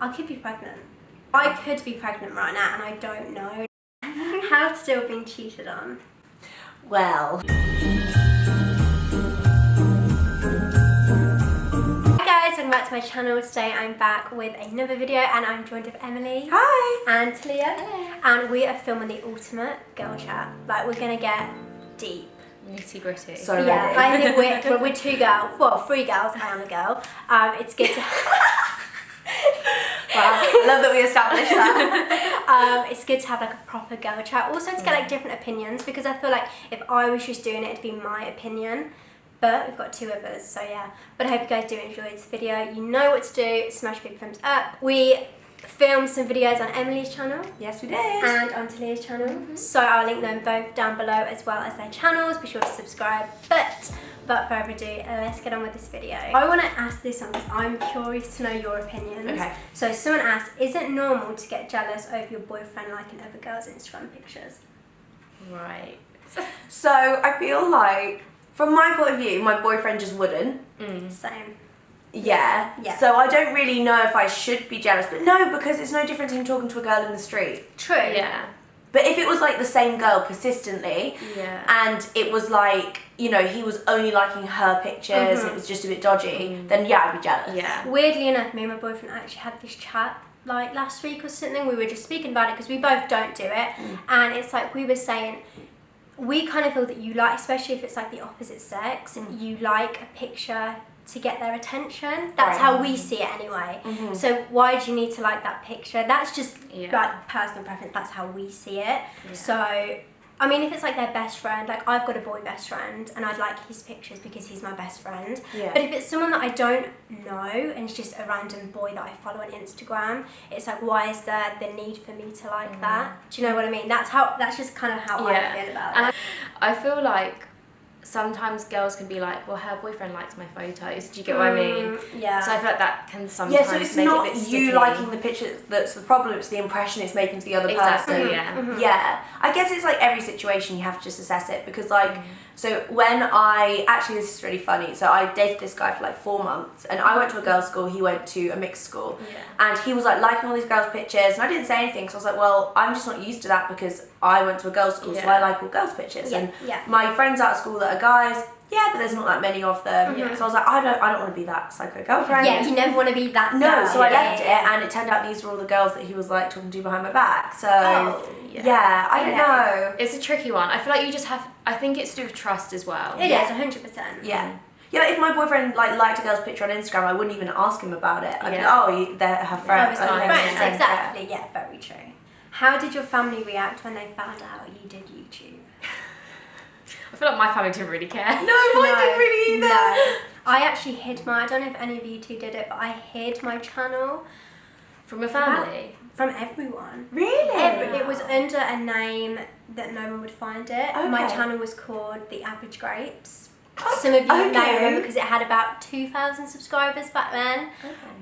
I could be pregnant. I could be pregnant right now and I don't know. How to deal with being cheated on? Well. Hi guys, welcome back to my channel. Today I'm back with another video and I'm joined with Emily. Hi. And Talia. Hello. And we are filming the ultimate girl chat. Like, we're gonna get deep. Nitty gritty. So yeah, ready. I think we're two girls. Well, three girls. I am a girl. It's good to... Wow, I love that we established that. It's good to have like a proper girl chat. Also to get like different opinions, because I feel like if I was just doing it, it'd be my opinion. But we've got two others, so yeah. But I hope you guys do enjoy this video. You know what to do. Smash big thumbs up. We filmed some videos on Emily's channel. Yes, we did. And on Talia's channel. So I'll link them both down below as well as their channels. Be sure to subscribe. But without further ado, let's get on with this video. I want to ask this one because I'm curious to know your opinions. Okay. So someone asked, is it normal to get jealous over your boyfriend liking other girls' Instagram pictures? Right. So I feel like, from my point of view, my boyfriend just wouldn't. Same. Yeah. So I don't really know if I should be jealous, but no, because it's no different to him talking to a girl in the street. True. Yeah. But if it was like the same girl persistently, and it was like, you know, he was only liking her pictures and it was just a bit dodgy, then yeah, I'd be jealous. Yeah. Weirdly enough, me and my boyfriend actually had this chat like last week or something. We were just speaking about it because we both don't do it. And it's like we were saying, we kind of feel that you like, especially if it's like the opposite sex, you like a picture to get their attention. That's how we see it anyway. So why do you need to like that picture? That's just like personal preference. That's how we see it. So I mean, if it's like their best friend, like I've got a boy best friend and I'd like his pictures because he's my best friend. But if it's someone that I don't know and it's just a random boy that I follow on Instagram, it's like, why is there the need for me to like that? Do you know what I mean? That's just kind of how I feel about it. I feel like sometimes girls can be like, well, her boyfriend likes my photos. Do you get what I mean? Yeah. So I feel like that can sometimes so it's make not it a bit you sticky. liking the pictures that's the problem, it's the impression it's making to the other person. Yeah. Yeah. I guess it's like every situation you have to just assess it, because like, so when actually this is really funny, so I dated this guy for like 4 months and I went to a girls' school, he went to a mixed school, and he was like liking all these girls' pictures and I didn't say anything, so I was like, well, I'm just not used to that because I went to a girls' school, so I like all girls' pictures. And my friends out of school that are guys, but there's not that many of them. So I was like, I don't want to be that psycho girlfriend. Yeah, you never want to be that girl. So I left it, and it turned out these were all the girls that he was like talking to behind my back. So I don't know. It's a tricky one. I feel like you just have, I think it's to do with trust as well. It is, 100%. Yeah. Yeah, like if my boyfriend like liked a girl's picture on Instagram, I wouldn't even ask him about it. I'd be like, oh, they're her friend. Friends, exactly. Yeah, very true. How did your family react when they found out you did YouTube? I feel like my family didn't really care. No, mine didn't really either. No. I actually hid I don't know if any of you two did it, but I hid my channel. From your family? From everyone. Really? It was under a name that no one would find it. Okay. My channel was called The Average Grapes. Some of you may remember because it had about 2,000 subscribers back then.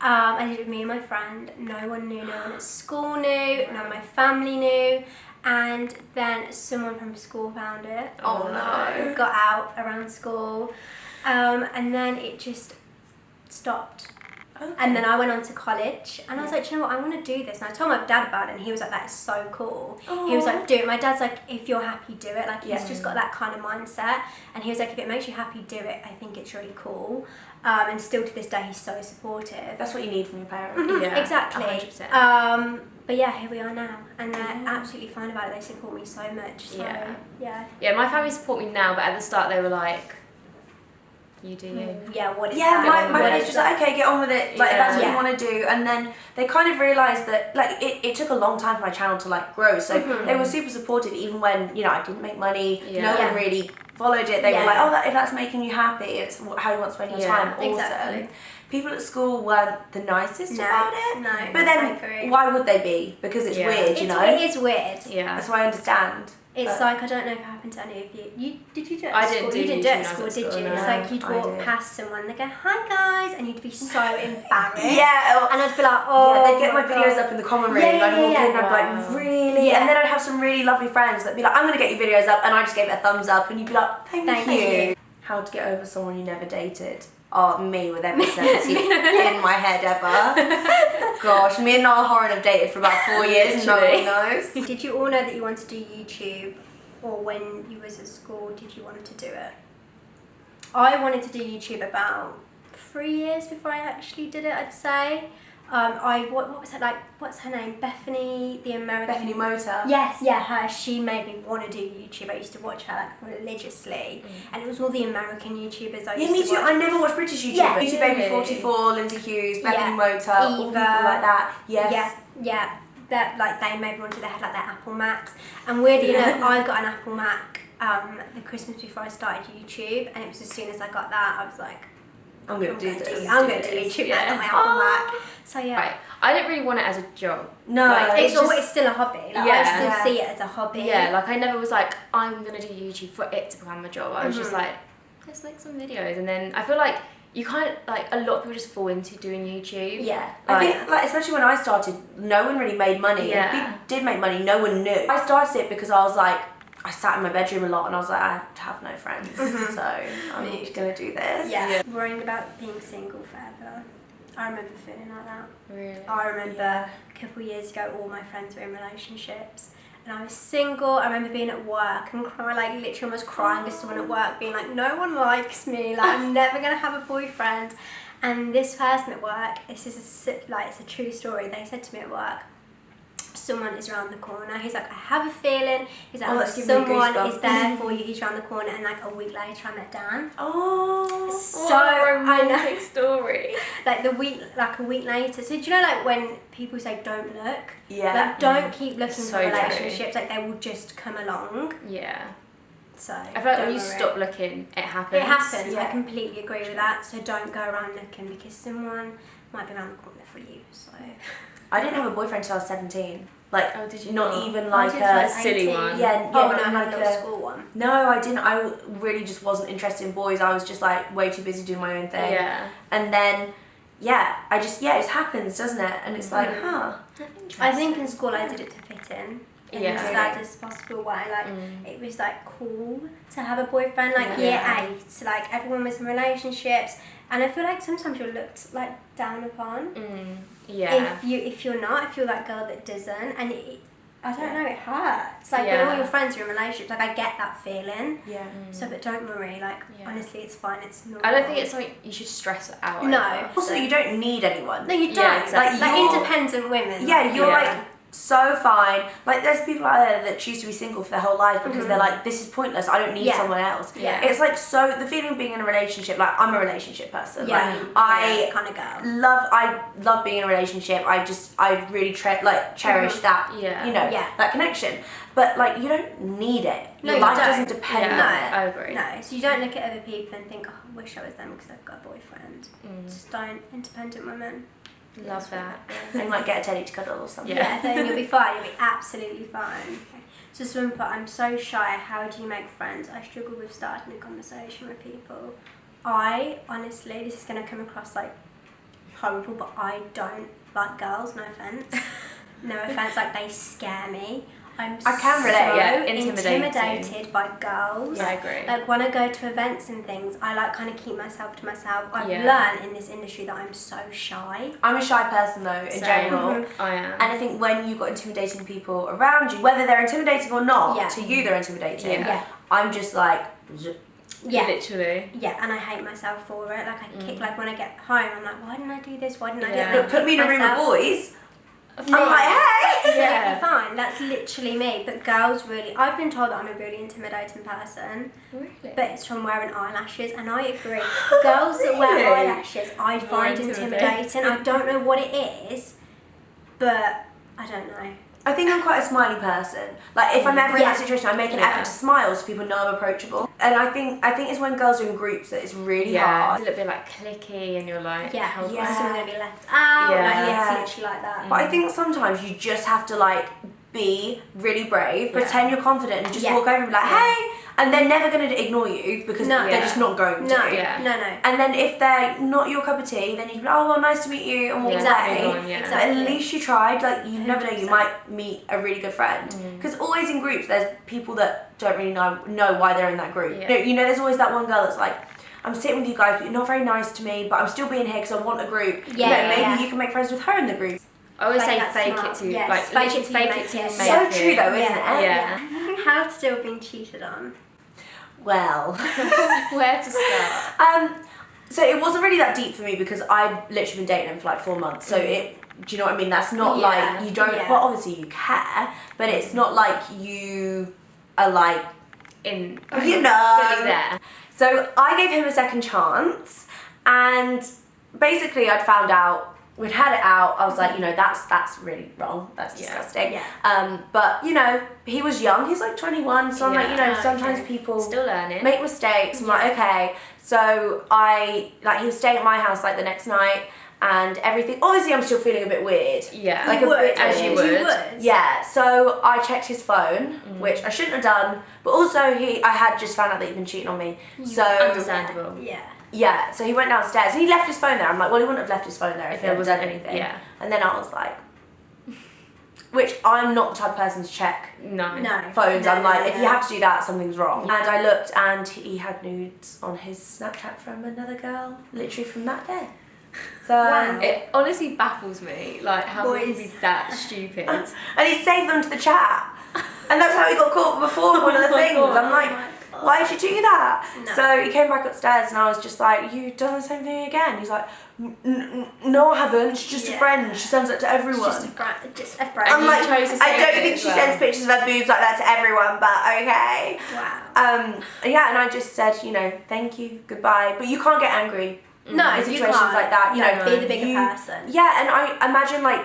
I did it with me and my friend. No one knew, no one at school knew, none of my family knew. And then someone from school found it. Oh no. Got out around school. And then it just stopped. And then I went on to college and I was like, do you know what, I want to do this. And I told my dad about it and he was like, that is so cool. He was like, do it. My dad's like, if you're happy, do it. Like, he's just got that kind of mindset. And he was like, if it makes you happy, do it. I think it's really cool. And still to this day, he's so supportive. That's what you need from your parents. Exactly. 100%. But yeah, here we are now, and they're absolutely fine about it. They support me so much. So, yeah, my family support me now, but at the start they were like, you do you. Yeah, what is that? that? My parents just like, okay, get on with it. Like, that's what you want to do. And then they kind of realised that, like, it took a long time for my channel to, like, grow. So they were super supportive, even when, you know, I didn't make money. No one really followed it. They were like, oh, if that's making you happy, it's how you want to spend your time. Exactly. People at school weren't the nicest about it. No, but then, why would they be? Because it's weird, you know? It is weird. Yeah. That's why I understand. It's like, I don't know if it happened to any of you. Did you do it at I school? didn't do You didn't do it at school, did you? No. It's like you'd walk past someone and they go, hi guys, and you'd be so embarrassed. Yeah. And I'd be like, oh. Yeah, they'd get my videos up in the common room. I'd walk in and I'd be like, really? Yeah. And then I'd have some really lovely friends that'd be like, I'm going to get your videos up. And I just gave it a thumbs up. And you'd be like, thank you. How to get over someone you never dated. Oh, me with every sentence in my head ever. gosh, me and Niall Horan have dated for about 4 years and no one knows. Did you all know that you wanted to do YouTube, or when you was at school, did you want to do it? I wanted to do YouTube about 3 years before I actually did it, I'd say. What was it like? What's her name? Bethany, the American. Bethany Motor. Yes, yeah, her. She made me want to do YouTube. I used to watch her like religiously, and it was all the American YouTubers I used me to too. watch. I never watched British YouTube. Yeah, YouTube Baby 44, Lindsay Hughes, Bethany Motor, all people like that. Yes. Yeah. That like they made me want to. They had like their Apple Macs, and weirdly enough, I got an Apple Mac the Christmas before I started YouTube, and it was as soon as I got that, I was like, I'm going to do this. I'm going to do YouTube now. I got my Apple Mac. So yeah. Right. I don't really want it as a job. No, like, it's always still a hobby. Like, I still see it as a hobby. Yeah, like I never was like, I'm going to do YouTube for it to become a job. I was just like, let's make some videos. And then I feel like you kind of, like, a lot of people just fall into doing YouTube. Yeah. I think, like, especially when I started, no one really made money. Yeah. If people did make money, no one knew. I started it because I was like, I sat in my bedroom a lot and I was like, I have no friends, so I'm just going to do this. Yeah. Worrying about being single forever. I remember feeling like that. Really? I remember a couple of years ago, all my friends were in relationships. And I was single. I remember being at work and crying, like literally almost crying to someone at work, being like, no one likes me, like I'm never going to have a boyfriend. And this person at work, this is it's a true story. They said to me at work, someone is around the corner. He's like, I have a feeling. He's like, someone is there for you. He's around the corner. And like a week later, I met Dan. Oh, so what a romantic I know. story. Like a week later. So do you know like when people say don't look? yeah. Like don't keep looking So for true. relationships. Like they will just come along. Yeah. So I feel like when don't you worry. stop looking, it happens. It happens. Yeah. I completely agree with that. So don't go around looking because someone might be around the corner for you. So I didn't have a boyfriend until I was 17. Like, Oh, did you not not? even I like did a like silly 18. one. Yeah, Oh, no, not I had like a little a school one. No, I didn't. I really just wasn't interested in boys. I was just like way too busy doing my own thing. Yeah. And then, it just happens, doesn't it? And it's like, huh. I think in school I did it to fit in Yeah. the saddest possible way. Like it was like cool to have a boyfriend. Like year 8, like everyone was in relationships, and I feel like sometimes you're looked like down upon. Yeah. If you're that girl that doesn't, and I don't know, it hurts. Like when all your friends are in relationships, like I get that feeling. Yeah. So, but don't worry. Like honestly, it's fine. It's not. I don't think it's something you should stress out. No. over. Also, you don't need anyone. No, you don't. Yeah, exactly. Like you're- independent women. Yeah, you're Yeah. like so fine. Like there's people out there that choose to be single for their whole life because they're like, this is pointless. I don't need Yeah. someone else. Yeah. It's like so the feeling of being in a relationship. Like I'm a relationship person. Yeah. Like, I kind of girl. love being in a relationship. I really cherish that. Yeah. You know that connection. But like you don't need it. No, Your you life don't. doesn't depend Yeah. on it. I agree. No, so you don't look at other people and think, oh, I wish I was them because I've got a boyfriend. Just don't. Independent women. Love that. And like get a teddy to cuddle or something. Yeah, then you'll be fine. You'll be absolutely fine. So Swimper, I'm so shy. How do you make friends? I struggle with starting a conversation with people. I honestly, this is going to come across like horrible, but I don't like girls. No offense. No offense. Like they scare me. I can relate, so yeah, intimidating. intimidated by girls. Yeah, I agree. Like when I go to events and things, I like kind of keep myself to myself. I've Yeah. learned in this industry that I'm so shy. I'm a shy person though, in Same. general. I am. And I think when you've got intimidating people around you, whether they're intimidating or not, Yeah. to you they're intimidating. Yeah. I'm just like, Yeah. Literally. Yeah, and I hate myself for it. Like I kick, like when I get home, I'm like, why didn't I do this? Why didn't I do Yeah. that? but put me in a room of Myself. boys, I'm like, hey! Yeah. Fine, that's literally me. But girls really, I've been told that I'm a really intimidating person, Really? but it's from wearing eyelashes, and I agree. Girls that wear Really? eyelashes, I find intimidating. intimidating. I don't know what it is, but I don't know. I think I'm quite a smiley person. Like if I'm ever in that situation, I make an Yeah. effort to smile so people know I'm approachable. And I think it's when girls are in groups that it's really Yeah. hard. It's a little bit like clicky and you're like, Yeah, how Yeah. someone's gonna be left out. Yeah. Like, Yeah. it's literally like that. But I think sometimes you just have to like be really brave, pretend you're confident, and just Yeah. walk over and be like, hey, and they're never going to ignore you because No. they're just not going to. No, Yeah. no. And then if they're not your cup of tea, then you can be like, oh well, nice to meet you, and walk Exactly. away. Yeah. But Exactly. at least you tried. Like you never know, you 100%. might meet a really good friend. Because always in groups, there's people that don't really know why they're in that group. Yeah. You know, there's always that one girl that's like, I'm sitting with you guys, but you're not very nice to me, but I'm still being here because I want a group. Yeah, You know, yeah, maybe yeah. you can make friends with her in the group. I always say that's fake smart. it to, Yes, like, fake literally it till you fake make it till you it. make So it. true though, isn't it? Yeah. How to deal with being cheated on? Well, Where to start? so it wasn't really that deep for me because I'd literally been dating him for like 4 months. So do you know what I mean? That's not like you don't. Well, obviously you care, but it's not like you are like In you know. fully there. So I gave him a second chance, and basically I'd found out. We'd had it out. I was like, you know, that's really wrong. That's disgusting. Yeah. But you know, he was young. He's like 21. So I'm like, you know, sometimes people Still learning. make mistakes. I'm like, okay. So he was staying at my house like the next night and everything. Obviously, I'm still feeling a bit weird. Yeah. Like You a would, bit as you weird. would. Yeah. So I checked his phone, which I shouldn't have done. But also, I had just found out that he'd been cheating on me. So Understandable. Yeah. yeah, so he went downstairs and he left his phone there. I'm like, well, he wouldn't have left his phone there if he hadn't done anything. Yeah. And then I was like, which I'm not the type of person to check No. No. phones. No, I'm like, no, if no. you have to do that, something's wrong. And I looked and he had nudes on his Snapchat from another girl, literally from that day. So, Wow. It honestly baffles me, like, how Boys. can you be that stupid? and he saved them to the chat. And that's how he got caught before one of the Oh my things. God. I'm like, why did you do that? No. So he came back upstairs and I was just like, you done the same thing again? He's like, no, I haven't. She's just a friend. She sends it to everyone. Just a friend. Just a friend. I'm you like, chose to I save don't it think as she well. sends pictures of her boobs like that to everyone, but okay. Wow. Yeah, and I just said, you know, thank you, goodbye. But you can't get angry No, in you situations can't. like that. You No, know, be the bigger you- person. Yeah, and I imagine like,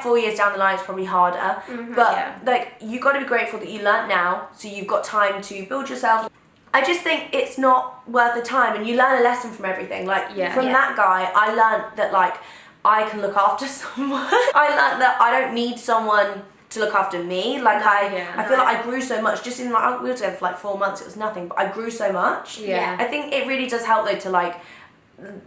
4 years down the line it's probably harder, but Yeah. like you got to be grateful that you learnt now, so you've got time to build yourself. I just think it's not worth the time, and you learn a lesson from everything. Like from that guy, I learnt that like I can look after someone. I learnt that I don't need someone to look after me. Like I feel like I grew so much just in like we were together for like 4 months. It was nothing, but I grew so much. Yeah. I think it really does help though to like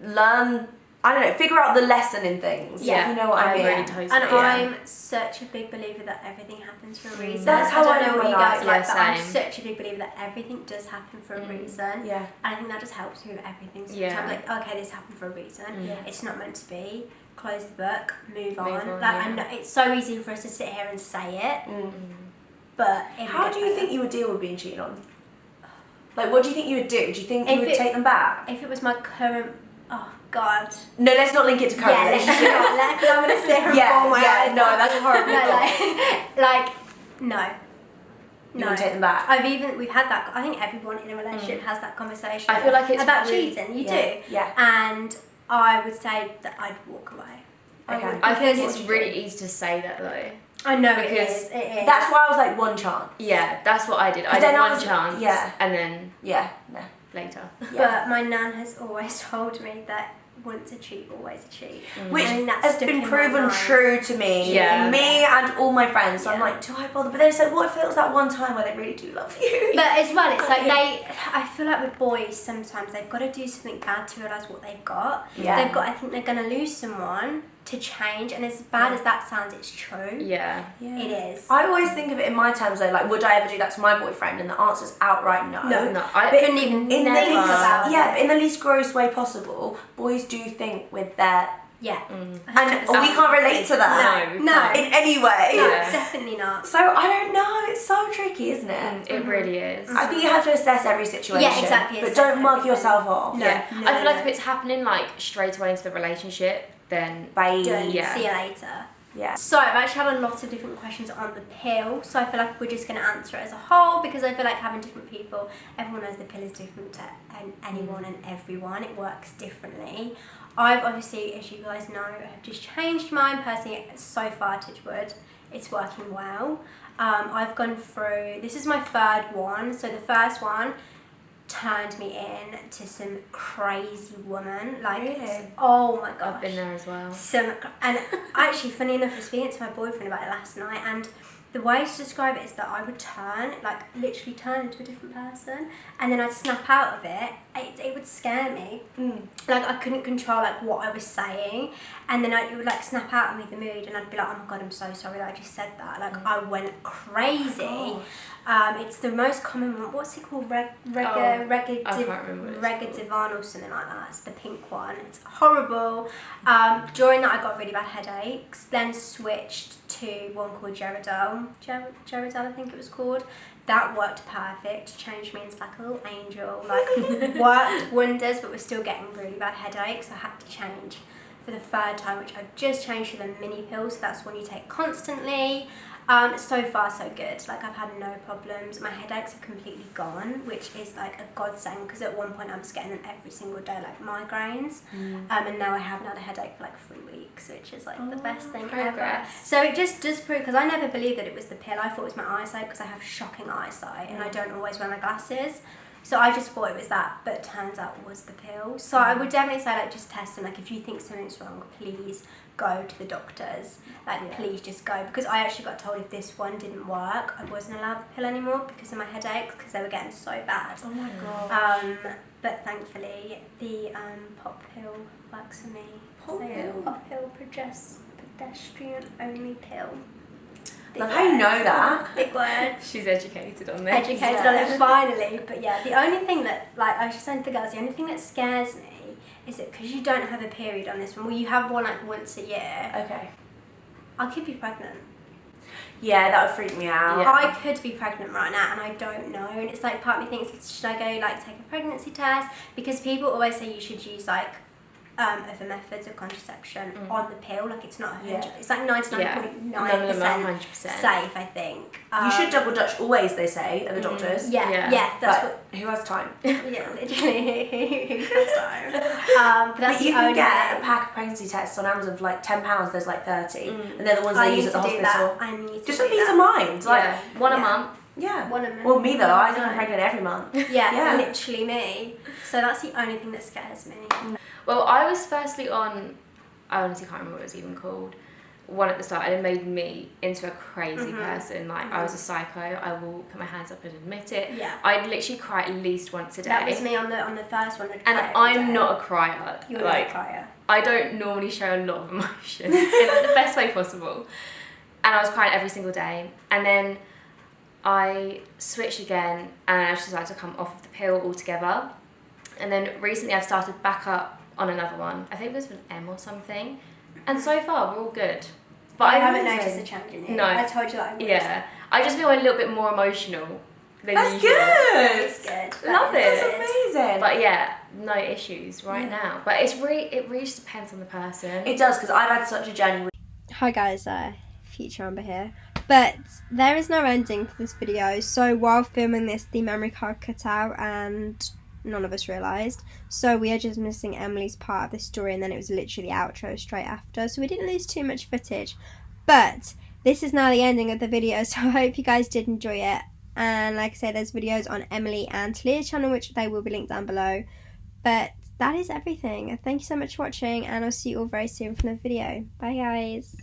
learn. I don't know, figure out the lesson in things. Yeah, if you know what I mean. really totally. And Yeah. I'm such a big believer that everything happens for a reason. That's how I don't know live what my you life. guys like, Yeah, but I'm same. such a big believer that everything does happen for a reason. Yeah. And I think that just helps me with everything. So Yeah. I'm like, okay, this happened for a reason. Yeah. It's not meant to be. Close the book, move on. on, Like yeah. I know it's so easy for us to sit here and say it, but it would How get do you better. think you would deal with being cheated on? Like, what do you think you would do? Do you think you If would it- take them back? If it was my current, oh God. No, let's not link it to current Yeah, let's relationship. not. Because I'm gonna sit here and roll my eyes. no, that's horrible. No, no. You wouldn't take them back. We've had that. I think everyone in a relationship has that conversation. I feel like it's about really- cheating. You Yeah, do. yeah. And I would say that I'd walk away. Okay. I think Because it's really easy to say that though. I know because it is. That's why I was like one chance. Yeah, that's what I did. I But did then I one was- chance, yeah. and then Yeah, no. later. But my nan has always told me that once a cheat, always a cheat. Which I think that's has stuck been in my proven mind. true to me. Yeah. Me and all my friends. So I'm Yeah. like, do I bother? But then it's like, what if it was that one time where they really do love you? But as well, it's like I feel like with boys sometimes they've got to do something bad to realise what they've got. Yeah. I think they're going to lose someone to change, and as bad as that sounds, it's true. Yeah. It is. I always think of it in my terms though, like, would I ever do that to my boyfriend? And the answer's outright no. No, I couldn't even In the never. least, about yeah, it. but in the least gross way possible, boys do think with their, Yeah. and we can't relate to that No, No. in any way. No, Yeah. definitely not. So I don't know. It's so tricky, isn't it? It really is. I think you have to assess every situation. Yeah, exactly, But assess don't mug everything. yourself off. No. Yeah, no, I feel like no. if it's happening like straight away into the relationship, then Bye. Done. Yeah. See you later. Yeah. So I've actually had a lot of different questions on the pill, so I feel like we're just going to answer it as a whole because I feel like having different people, everyone knows the pill is different to anyone and everyone. It works differently. I've obviously, as you guys know, have just changed mine personally. So far, touch wood, it's working well. I've gone through, this is my third one. So the first one turned me in to some crazy woman. Like, Really? oh my gosh. I've been there as well. And actually, funny enough, I was speaking to my boyfriend about it last night, and the way to describe it is that I would turn, like literally turn into a different person, and then I'd snap out of it. it would scare me. Like I couldn't control like what I was saying, and then it would like snap out of me the mood, and I'd be like, oh my god, I'm so sorry that I just said that. Like I went crazy. It's the most common one. What's it called? Regedivan or something like that. It's the pink one. It's horrible. During that, I got really bad headaches. Then switched to one called Geridol. Geridol, I think it was called. That worked perfect. Changed me into like a little angel. Like worked wonders, but we're still getting really bad headaches. I had to change for the third time, which I've just changed to the mini pill. So that's one you take constantly. So far so good. Like I've had no problems. My headaches are completely gone, which is like a godsend, because at one point I was getting them every single day, like migraines. And now I haven't had a headache for like 3 weeks, which is like the best thing ever. So it just does prove, because I never believed that it was the pill. I thought it was my eyesight, because I have shocking eyesight and I don't always wear my glasses. So I just thought it was that, but it turns out it was the pill. So I would definitely say like just test them. Like if you think something's wrong, please go to the doctors. Like please just go, because I actually got told if this one didn't work, I wasn't allowed the pill anymore because of my headaches, because they were getting so bad. Oh my god. But thankfully the pop pill works for me. Pop pill, pedestrian only pill. Love how you know that. Big word. She's educated on this. Educated on it finally. But yeah, the only thing that, like I was just saying to the girls, the only thing that scares me is that because you don't have a period on this one, well, you have one like once a year. Okay. I could be pregnant. Yeah, that would freak me out. Yeah. I could be pregnant right now and I don't know. And it's like part of me thinks, should I go like take a pregnancy test? Because people always say you should use like other methods of contraception on the pill. Like it's not 100%. It's like 99.9% safe, I think. You should double dutch always, they say, at the doctors. Yeah, that's but who has time? Yeah, literally, who has time? But that's you can get a pack of pregnancy tests on Amazon for like £10. There's like 30, and they're the ones they use at the hospital. I need to just for peace of mind. Like one a month. Yeah. One a month. Well, me though, I think I'm pregnant every month. Yeah, literally me. So that's the only thing that scares me. Well, I was firstly on, I honestly can't remember what it was even called, one at the start, and it made me into a crazy person. Like, I was a psycho. I will put my hands up and admit it. Yeah. I'd literally cry at least once a day. That was me on the first one. And I'm not a crier. You're not a crier. I don't normally show a lot of emotion in like, the best way possible. And I was crying every single day. And then I switched again, and I just decided to come off of the pill altogether. And then recently I've started back up on another one. I think it was an M or something. And so far we're all good. But I haven't noticed a change in you. No. I told you that I would. Yeah. I just feel a little bit more emotional than That's usual. That's good. Love it. That's amazing. But yeah, no issues right now. But it really just depends on the person. It does, because I've had such a journey with... Hi guys, future Amber here. But there is no ending to this video. So while filming this, the memory card cut out and none of us realised. So we are just missing Emily's part of the story, and then it was literally outro straight after. So we didn't lose too much footage. But this is now the ending of the video, so I hope you guys did enjoy it. And like I said, there's videos on Emily and Talia's channel, which they will be linked down below. But that is everything. Thank you so much for watching, and I'll see you all very soon for another video. Bye guys.